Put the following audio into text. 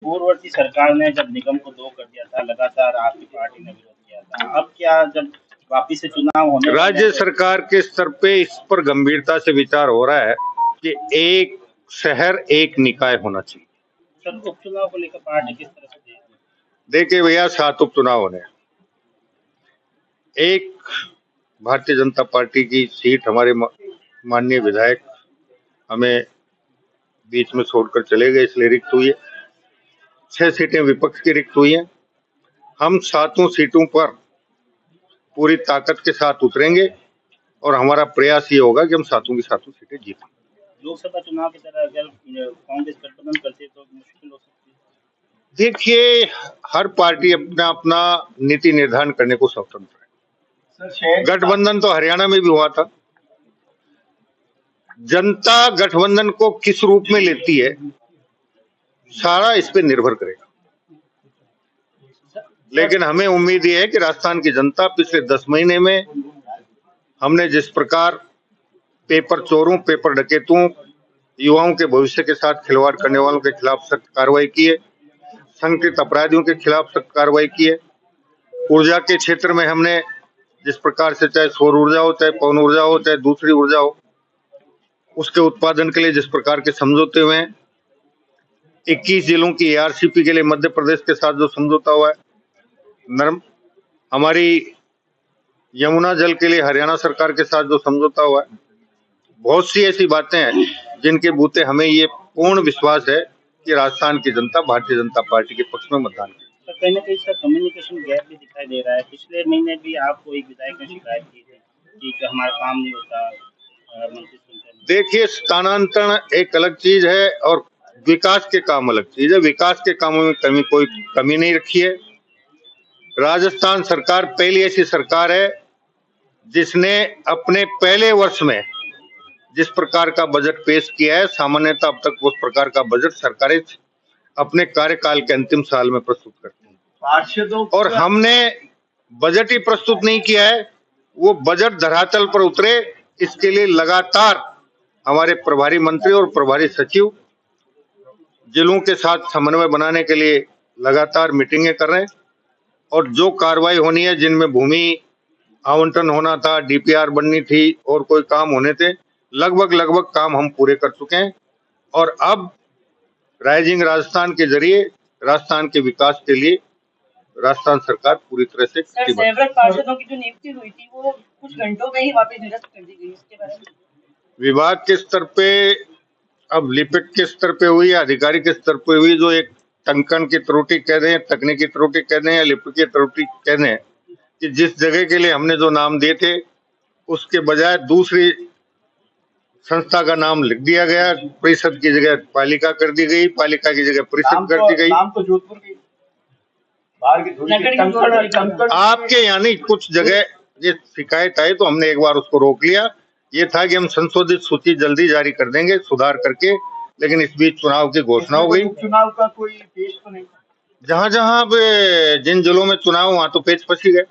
पूर्ववर्ती सरकार ने जब निगम को 2 कर दिया था, लगातार आपकी पार्टी ने विरोध किया था। अब क्या जब वापिस से चुनाव होने वाले राज्य हैं सरकार के स्तर पे इस पर गंभीरता से विचार हो रहा है कि एक शहर एक निकाय होना चाहिए। सर, उपचुनाव को लेकर पार्टी किस तरह से देख रही है? देखिए भैया, 7 उपचुनाव होने हैं। एक भारतीय जनता पार्टी की सीट हमारे माननीय विधायक हमें बीच में छोड़कर चले गए, इसलिए रिक्त हुई है। 6 सीटें विपक्ष की रिक्त हुई हैं। हम 7 सीटों पर पूरी ताकत के साथ उतरेंगे और हमारा प्रयास ये होगा कि हम 7 की 7 सीटें जीतें। लोकसभा चुनाव की तरह अगर कांग्रेस गठबंधन करती है तो मुश्किल हो सकती है। देखिए, हर पार्टी अपना अपना नीति निर्धारण करने को स्वतंत्र है। गठबंधन तो हरियाणा में भी हुआ था। जनता गठबंधन को किस रूप में लेती है, सारा इस पे निर्भर करेगा। लेकिन हमें उम्मीद ये है कि राजस्थान की जनता पिछले 10 महीने में हमने जिस प्रकार पेपर चोरों, पेपर डकैतों, युवाओं के भविष्य के साथ खिलवाड़ करने वालों के खिलाफ सख्त कार्रवाई की है, संगठित अपराधियों के खिलाफ सख्त कार्रवाई की है। ऊर्जा के क्षेत्र में हमने जिस प्रकार से, चाहे सौर ऊर्जा हो, चाहे पवन ऊर्जा हो, चाहे दूसरी ऊर्जा हो, उसके उत्पादन के लिए जिस प्रकार के समझौते हुए हैं। 21 जिलों की ARCP के लिए मध्य प्रदेश के साथ जो समझौता हुआ है, हमारी यमुना जल के लिए हरियाणा सरकार के साथ जो समझौता हुआ है, बहुत सी ऐसी बातें हैं जिनके बूते हमें ये पूर्ण विश्वास है कि राजस्थान की जनता भारतीय जनता पार्टी के पक्ष में मतदान करेगी। कहीं न कहीं सर कम्युनिकेशन गैप भी दिखाई दे रहा है। पिछले महीने भी आपको एक विधायक ने शिकायत की थी कि हमारा काम नहीं होता, मंत्री सुनते नहीं। देखिए, स्थानांतरण एक अलग चीज है और विकास के काम अलग चीज है। विकास के कामों में कोई कमी नहीं रखी है। राजस्थान सरकार पहली ऐसी सरकार है जिसने अपने पहले वर्ष में जिस प्रकार का बजट पेश किया है, सामान्यतः अब तक उस प्रकार का बजट सरकारें अपने कार्यकाल के अंतिम साल में प्रस्तुत करती हैं। और हमने बजट ही प्रस्तुत नहीं किया है, वो बजट धरातल पर उतरे, इसके लिए लगातार हमारे प्रभारी मंत्री और प्रभारी सचिव जिलों के साथ समन्वय बनाने के लिए लगातार मीटिंगें कर रहे हैं। और जो कार्रवाई होनी है, जिनमें भूमि आवंटन होना था, DPR बननी थी और कोई काम होने थे, लगभग काम हम पूरे कर चुके हैं। और अब राइजिंग राजस्थान के जरिए राजस्थान के विकास के लिए राजस्थान सरकार पूरी तरह से पार्षदों की जो नियुक्ति हुई थी वो कुछ घंटों में ही वापस निरस्त कर दी गई, इसके बारे में विभाग के स्तर पे, अब लिपिक के स्तर पे हुई या अधिकारी के स्तर पे हुई, जो एक टंकन की त्रुटि कह दें, तकनीकी त्रुटि कह दें या लिपिक की त्रुटि कह दें, कि जिस जगह के लिए हमने जो नाम दिए थे उसके बजाय दूसरी संस्था का नाम लिख दिया गया। परिषद की जगह पालिका कर दी गई, पालिका की जगह परिषद कर दी गई। नाम तो जोधपुर की आपके यानी कुछ जगह ये शिकायत आई तो हमने एक बार उसको रोक लिया। ये था कि हम संशोधित सूची जल्दी जारी कर देंगे सुधार करके, लेकिन इस बीच चुनाव की घोषणा हो गई। चुनाव का कोई पेच तो नहीं, जहां जिन जिलों में चुनाव वहां तो पेच फंसी गए।